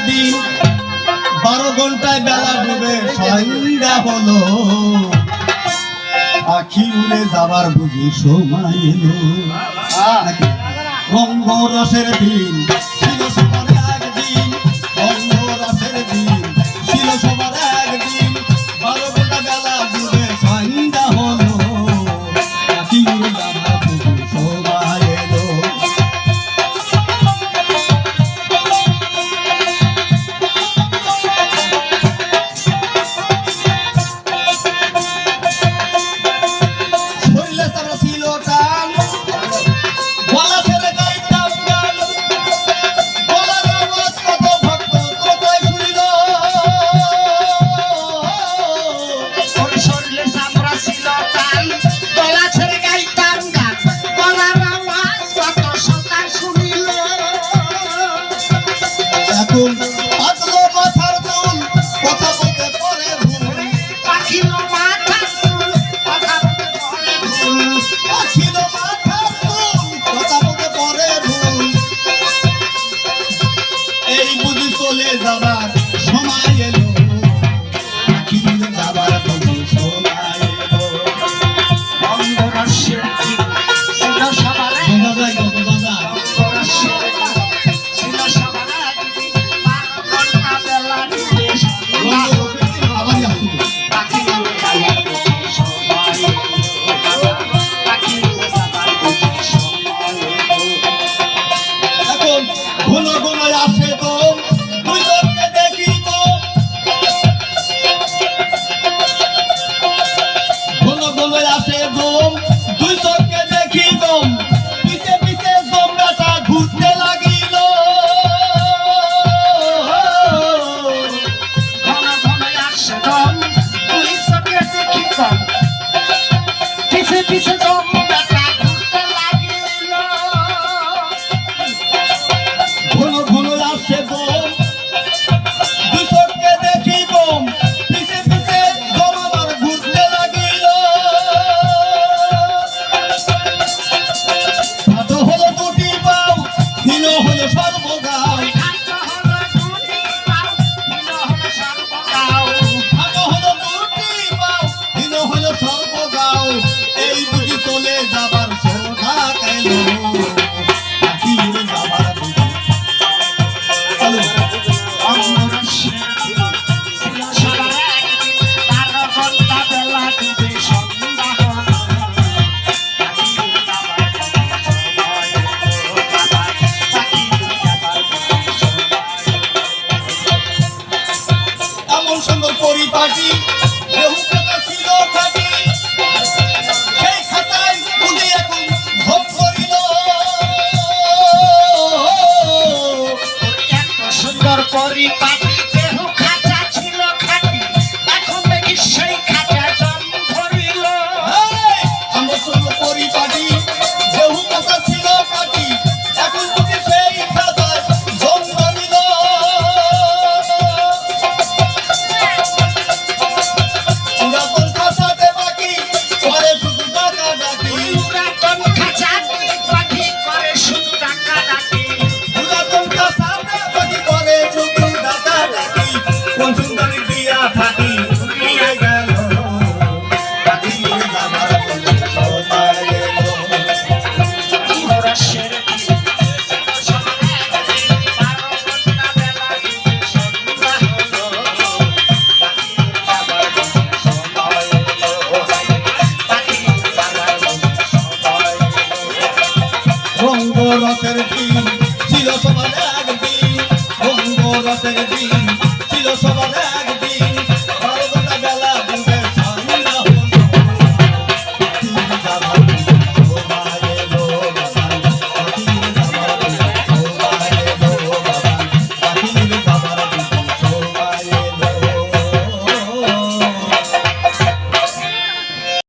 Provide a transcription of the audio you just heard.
একদিন 12 ঘন্টায় বেলা ডুবে সন্ধ্যা হলো, পাখি উড়ে যাবার বুঝি সময় এলো। রঙ্গরসের দিন ছিল সবার একদিন, রঙ্গরসের দিন ছিল সবার একদিন, 12 ঘন্টা বেলা ডুবে সন্ধ্যা হলো, পাখি উড়ে যাবার বুঝি সময় এলো। এই বুঝি চলে যাবার সময় এলো, পাখি উড়ে যাবার বুঝি সময় এলো। রঙ্গরসের দিন ছিল সবার একদিন, রঙ্গরসের দিন ছিল সবার একদিন, 12 ঘন্টা বেলা ডুবে সন্ধ্যা হলো, পাখি উড়ে যাবার বুঝি সময় এলো, পাখি উড়ে যাবার বুঝি সময় এলো। এখন ঘন ঘন আসে তো দুই চোখে দেখি তো, ঘন ঘন আসে দম দুই চোখে দেখি দম, পিছে পিছে জমরাটা ঘুরতে লাগিল। ঘন ঘন আসে দম, দুই চোখে দেখি দম, পিছে পিছে দম বেটা ঘুরতে লাগিল। ঘন ঘন আসে দম দুই চোখে দেখি দম, পিছে পিছে দম আমার ঘুরতে লাগিল। হাতে হলো দুটি পাও, হীন হলো সর্বগাও, খাটো হলো দুটি পাও, হীন হলো সর্বগাও। হাতে হলো দুটি পাও, হীন হলো সর্বগাও, এই বুঝি চলে যাবার সোধা এলো, পাখি উড়ে যাবার বুঝি। চলো রঙ্গরসের দিন ছিল সবার একদিন, 12 ঘন্টা বেলা ডুবে সন্ধ্যা হলো, পাখি উড়ে যাবার বুঝি সময় এলো, বাবা, পাখি উড়ে যাবার বুঝি সময় এলো। এমন সুন্দর পরিপাটি, কেউ কথা ছিল খাটি, সেই খাতায় বুঝি এখন ভোগ করিল। এত সুন্দর পরিপাটি, দেহ খাঁচা ছিল খাঁটি, এখন দেখি সেই খাঁচা জং ধরিল। এমন সুন্দর পরিপাটি, কেউ কথা ছিল খাটি, এখন বুঝি সেই খাতায় ভোগ করিল। পুরাতন খাতাতে বাকি করে শুধু টাকা ডাকি, পুরাতন খাঁচা পাখি করে শুধু ডাকাডাকি। পুরাতন খাতাতে বাকি করে শুধু টাকা ডাকি, কোন সুন্দরী দিয়া থাকি নিয়ে গেল, পাখি উড়ে যাবার বুঝি সময় এলো। রঙ্গরসের দিন ছিল সবার একদিন, 12 ঘন্টা বেলা ডুবে সন্ধ্যা হলো, পাখি উড়ে যাবার বুঝি সময় এলো, পাখি উড়ে যাবার বুঝি সময় এলো। রঙ্গরসের দিন ছিল সবার একদিন, রঙ্গরসের দিন ছিল সবার একদিন।